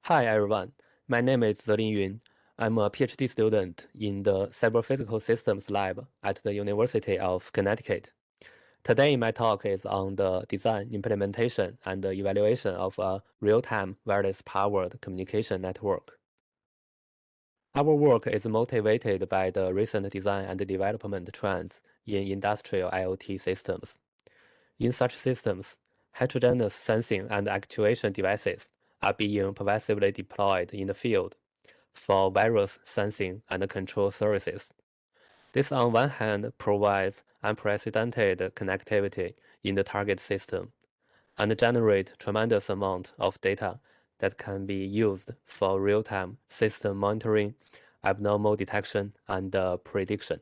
Hi everyone, my name is Zelin Yun. I'm a PhD student in the Cyber-Physical Systems Lab at the University of Connecticut. Today my talk is on the design, implementation, and the evaluation of a real-time wireless-powered communication network. Our work is motivated by the recent design and development trends in industrial IoT systems. In such systems, heterogeneous sensing and actuation devices are being pervasively deployed in the field for various sensing and control services. This on one hand provides unprecedented connectivity in the target system and generate tremendous amount of data that can be used for real-time system monitoring, abnormal detection, and prediction.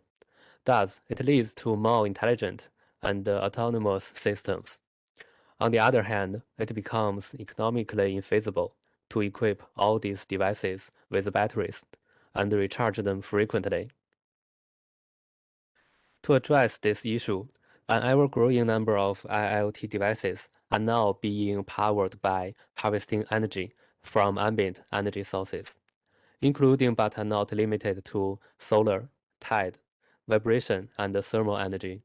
Thus, it leads to more intelligent and autonomous systems. On the other hand, it becomes economically infeasible to equip all these devices with batteries and recharge them frequently. To address this issue, an ever-growing number of IoT devices are now being powered by harvesting energy from ambient energy sources, including but are not limited to solar, tide, vibration, and thermal energy.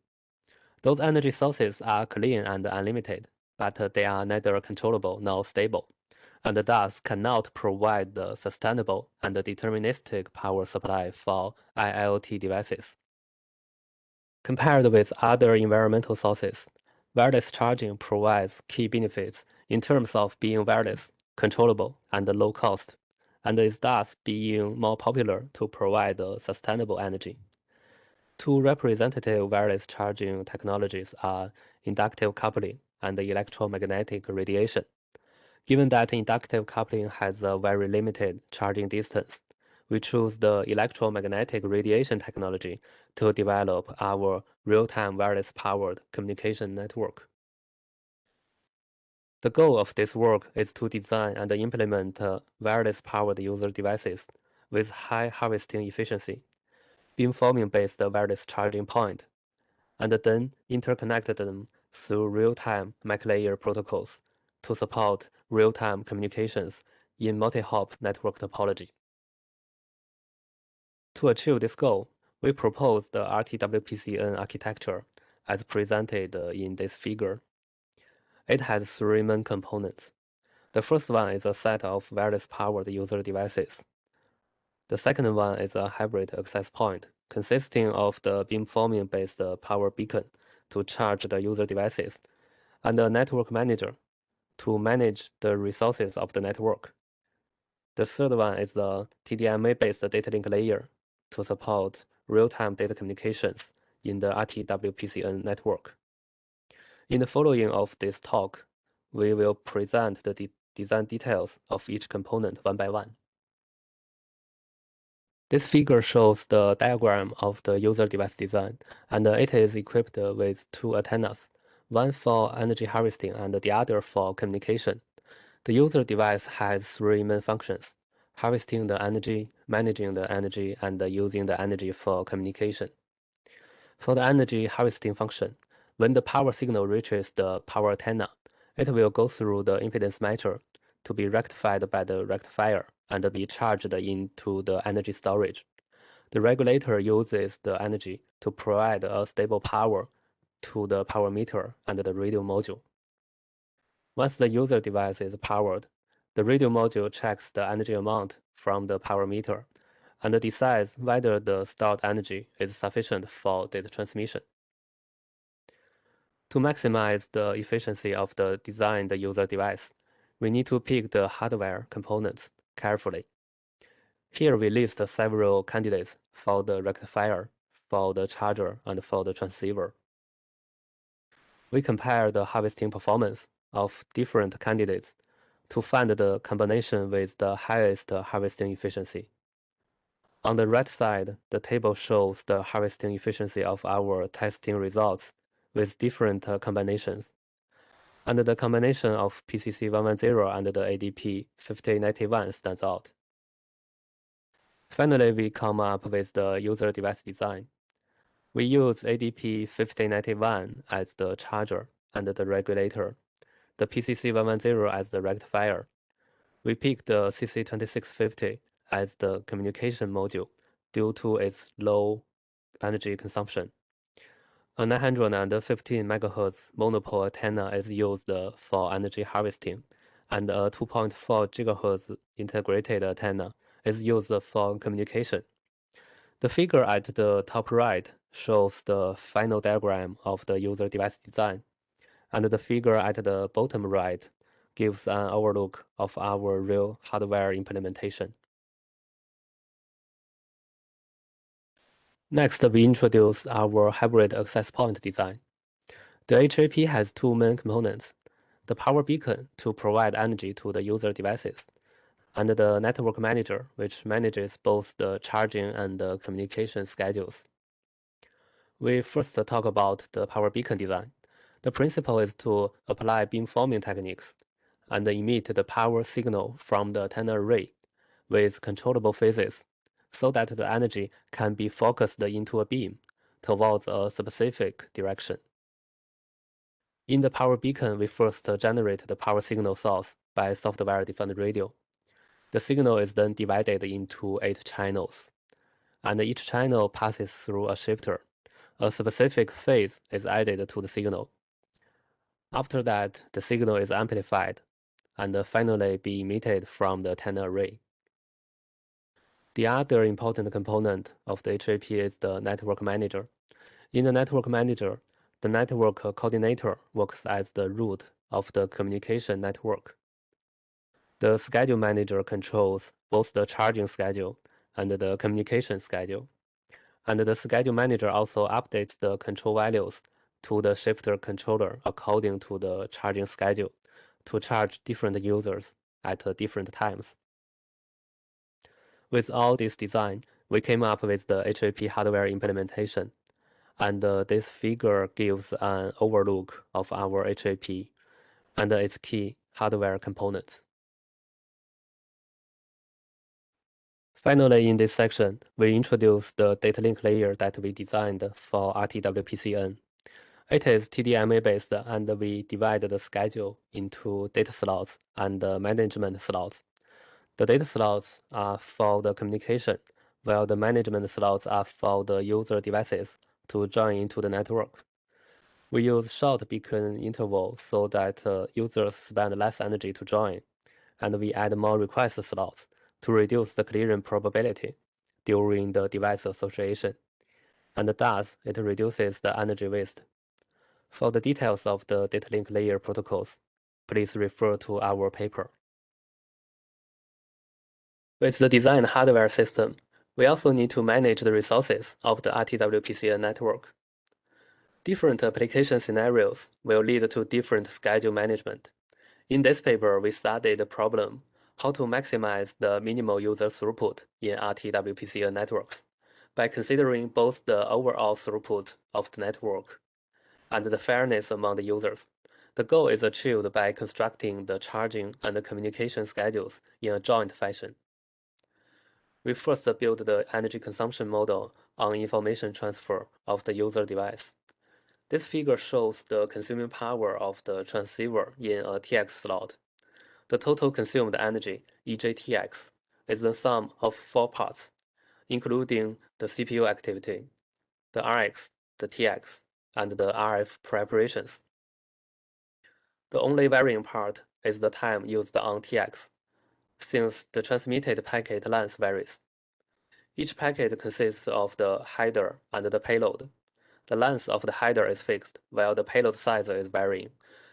Those energy sources are clean and unlimited, but they are neither controllable nor stable, and thus cannot provide the sustainable and deterministic power supply for IoT devices. Compared with other environmental sources, wireless charging provides key benefits in terms of being wireless, controllable, and low cost, and is thus being more popular to provide sustainable energy. Two representative wireless charging technologies are inductive coupling and electromagnetic radiation. Given that inductive coupling has a very limited charging distance, we choose the electromagnetic radiation technology to develop our real-time wireless-powered communication network. The goal of this work is to design and implement wireless-powered user devices with high harvesting efficiency, beamforming-based wireless charging point, and then interconnect them through real-time MAC-layer protocols to support real-time communications in multi-hop network topology. To achieve this goal, we propose the RTWPCN architecture as presented in this figure. It has three main components. The first one is a set of wireless-powered user devices. The second one is a hybrid access point, consisting of the beamforming-based power beacon to charge the user devices, and a network manager to manage the resources of the network. The third one is the TDMA-based data link layer to support real-time data communications in the RTWPCN network. In the following of this talk, we will present the design details of each component one by one. This figure shows the diagram of the user device design, and it is equipped with two antennas, one for energy harvesting and the other for communication. The user device has three main functions: harvesting the energy, managing the energy, and using the energy for communication. For the energy harvesting function, when the power signal reaches the power antenna, it will go through the impedance measure to be rectified by the rectifier and be charged into the energy storage. The regulator uses the energy to provide a stable power to the power meter and the radio module. Once the user device is powered, the radio module checks the energy amount from the power meter and decides whether the stored energy is sufficient for data transmission. To maximize the efficiency of the designed user device, we need to pick the hardware components carefully. Here we list several candidates for the rectifier, for the charger, and for the transceiver. We compare the harvesting performance of different candidates to find the combination with the highest harvesting efficiency. On the right side, the table shows the harvesting efficiency of our testing results with different combinations, and the combination of PCC110 and the ADP 5091 stands out. Finally, we come up with the user device design. We use ADP 5091 as the charger and the regulator, the PCC110 as the rectifier, We picked the CC2650 as the communication module due to its low energy consumption. A 915 MHz monopole antenna is used for energy harvesting, and a 2.4 GHz integrated antenna is used for communication. The figure at the top right shows the final diagram of the user device design, and the figure at the bottom right gives an overlook of our real hardware implementation. Next, we introduce our hybrid access point design. The HAP has two main components: the power beacon to provide energy to the user devices, and the network manager, which manages both the charging and the communication schedules. We first talk about the power beacon design. The principle is to apply beamforming techniques and emit the power signal from the antenna array with controllable phases so that the energy can be focused into a beam towards a specific direction. In the power beacon, we first generate the power signal source by software-defined radio. The signal is then divided into 8 channels, and each channel passes through a shifter. A specific phase is added to the signal. After that, the signal is amplified and finally be emitted from the antenna array. The other important component of the HAP is the network manager. In the network manager, the network coordinator works as the root of the communication network. The schedule manager controls both the charging schedule and the communication schedule. And the schedule manager also updates the control values to the shifter controller according to the charging schedule to charge different users at different times. With all this design, we came up with the HAP hardware implementation, and this figure gives an overlook of our HAP and its key hardware components. Finally, in this section, we introduce the data link layer that we designed for RTWPCN. It is TDMA-based, and we divide the schedule into data slots and management slots. The data slots are for the communication, while the management slots are for the user devices to join into the network. We use short beacon interval so that users spend less energy to join, and we add more request slots to reduce the clearing probability during the device association. And thus, it reduces the energy waste. For the details of the data link layer protocols, please refer to our paper. With the design hardware system, we also need to manage the resources of the RTWPCN network. Different application scenarios will lead to different schedule management. In this paper, we studied the problem how to maximize the minimal user throughput in RTWPCN networks by considering both the overall throughput of the network and the fairness among the users. The goal is achieved by constructing the charging and the communication schedules in a joint fashion. We first build the energy consumption model on information transfer of the user device. This figure shows the consuming power of the transceiver in a TX slot. The total consumed energy, EJTX, is the sum of 4 parts, including the CPU activity, the RX, the TX, and the RF preparations. The only varying part is the time used on TX, since the transmitted packet length varies. Each packet consists of the header and the payload. The length of the header is fixed, while the payload size is varying,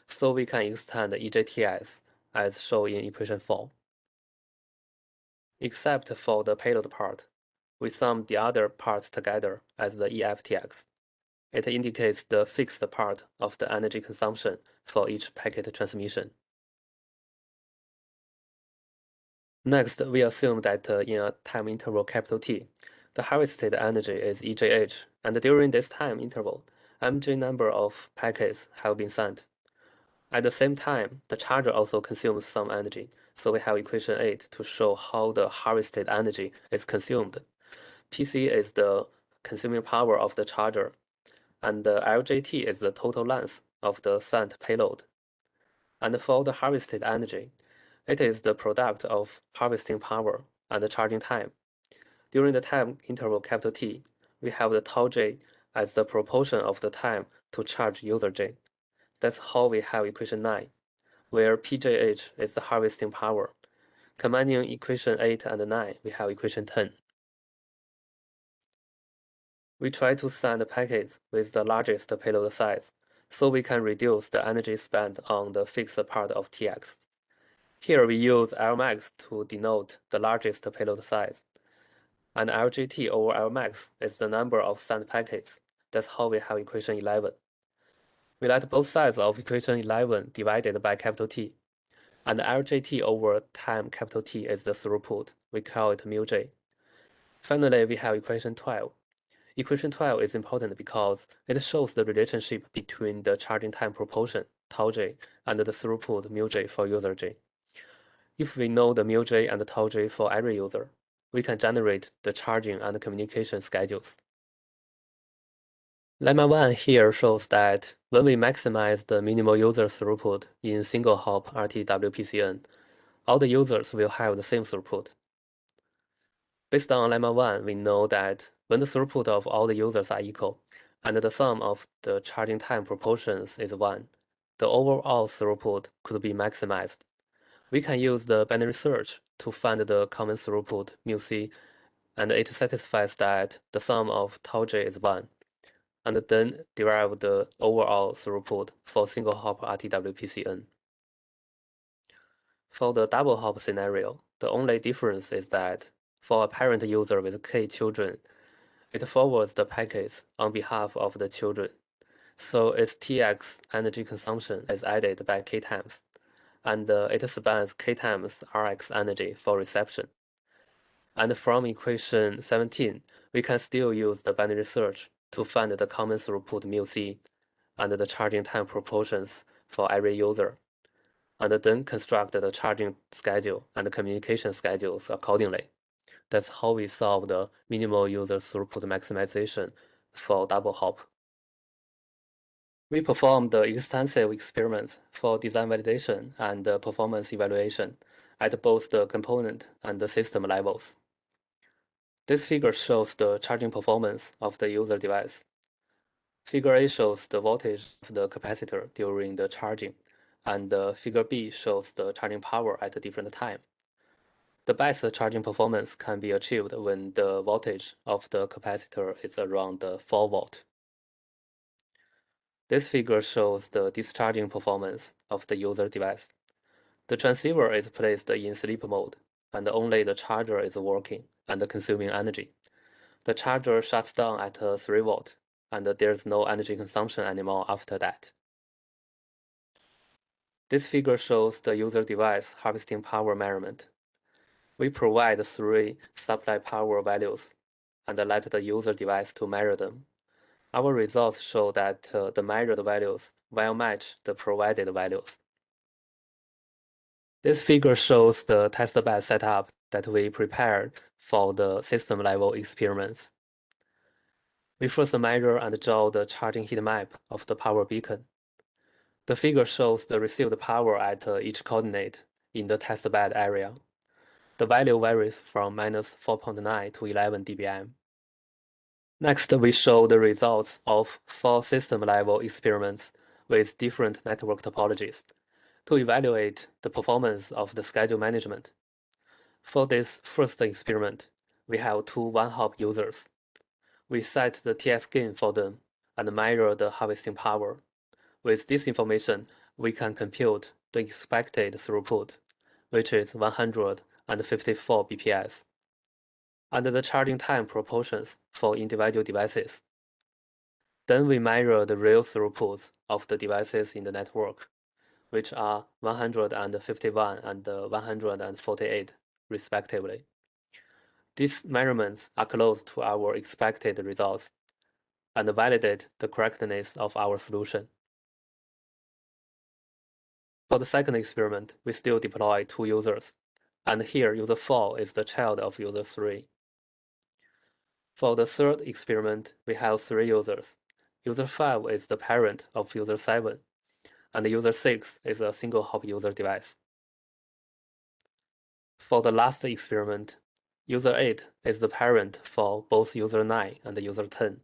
so we can extend EJTS as shown in equation 4. Except for the payload part, we sum the other parts together as the EFTX. It indicates the fixed part of the energy consumption for each packet transmission. Next, we assume that in a time interval capital T, the harvested energy is EJH, and during this time interval, MJ number of packets have been sent. At the same time, the charger also consumes some energy, so we have equation 8 to show how the harvested energy is consumed. PC is the consuming power of the charger, and the LJT is the total length of the sent payload. And for the harvested energy, It is the product of harvesting power and the charging time. During the time interval T, we have the tau j as the proportion of the time to charge user j. That's how we have equation 9, where pjh is the harvesting power. Combining equation 8 and 9, we have equation 10. We try to send packets with the largest payload size, so we can reduce the energy spent on the fixed part of Tx. Here we use Lmax to denote the largest payload size, and LGT over Lmax is the number of sent packets. That's how we have equation 11. We let both sides of equation 11 divided by T, and LGT over time T is the throughput. We call it mu j. Finally, we have equation 12. Equation 12 is important because it shows the relationship between the charging time proportion, tau j, and the throughput mu j for user j. If we know the mu j and the tau j for every user, we can generate the charging and communication schedules. Lemma 1 here shows that when we maximize the minimal user throughput in single hop RTWPCN, all the users will have the same throughput. Based on lemma 1, we know that when the throughput of all the users are equal, and the sum of the charging time proportions is 1, the overall throughput could be maximized. We can use the binary search to find the common throughput μc, and it satisfies that the sum of tau j is 1, and then derive the overall throughput for single hop RTWPCN. For the double hop scenario, the only difference is that for a parent user with k children, it forwards the packets on behalf of the children, so its Tx energy consumption is added by k times, and it spends k times Rx energy for reception. And from equation 17, we can still use the binary search to find the common throughput μc and the charging time proportions for every user, and then construct the charging schedule and communication schedules accordingly. That's how we solve the minimal user throughput maximization for double hop. We performed the extensive experiments for design validation and performance evaluation at both the component and the system levels. This figure shows the charging performance of the user device. Figure A shows the voltage of the capacitor during the charging, and Figure B shows the charging power at a different time. The best charging performance can be achieved when the voltage of the capacitor is around 4 volt. This figure shows the discharging performance of the user device. The transceiver is placed in sleep mode, and only the charger is working and consuming energy. The charger shuts down at 3 volt, and there's no energy consumption anymore after that. This figure shows the user device harvesting power measurement. We provide 3 supply power values and let the user device to measure them. Our results show that the measured values well match the provided values. This figure shows the testbed setup that we prepared for the system-level experiments. We first measure and draw the charging heat map of the power beacon. The figure shows the received power at each coordinate in the testbed area. The value varies from minus 4.9 to 11 dBm. Next, we show the results of 4 system-level experiments with different network topologies to evaluate the performance of the schedule management. For this first experiment, we have 2 one-hop users. We set the TS gain for them and measure the harvesting power. With this information, we can compute the expected throughput, which is 154 bps, and the charging time proportions for individual devices. Then we measure the real throughputs of the devices in the network, which are 151 and 148 respectively. These measurements are close to our expected results and validate the correctness of our solution. For the second experiment, we still deploy 2 users, and here user 4 is the child of user 3. For the third experiment, we have 3 users. User 5 is the parent of user 7, and user 6 is a single hop user device. For the last experiment, user 8 is the parent for both user 9 and user 10,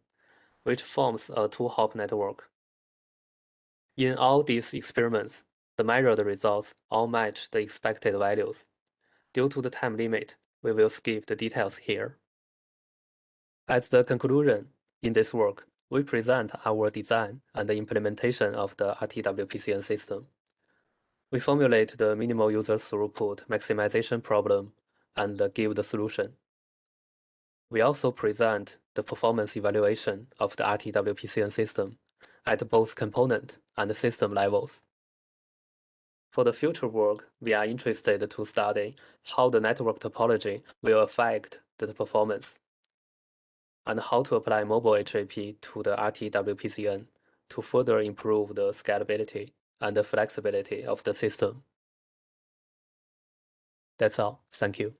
which forms a two-hop network. In all these experiments, the measured results all match the expected values. Due to the time limit, we will skip the details here. As the conclusion, in this work, we present our design and the implementation of the RTWPCN system. We formulate the minimal user throughput maximization problem and give the solution. We also present the performance evaluation of the RTWPCN system at both component and system levels. For the future work, we are interested to study how the network topology will affect the performance and how to apply mobile HAP to the RTWPCN to further improve the scalability and the flexibility of the system. That's all. Thank you.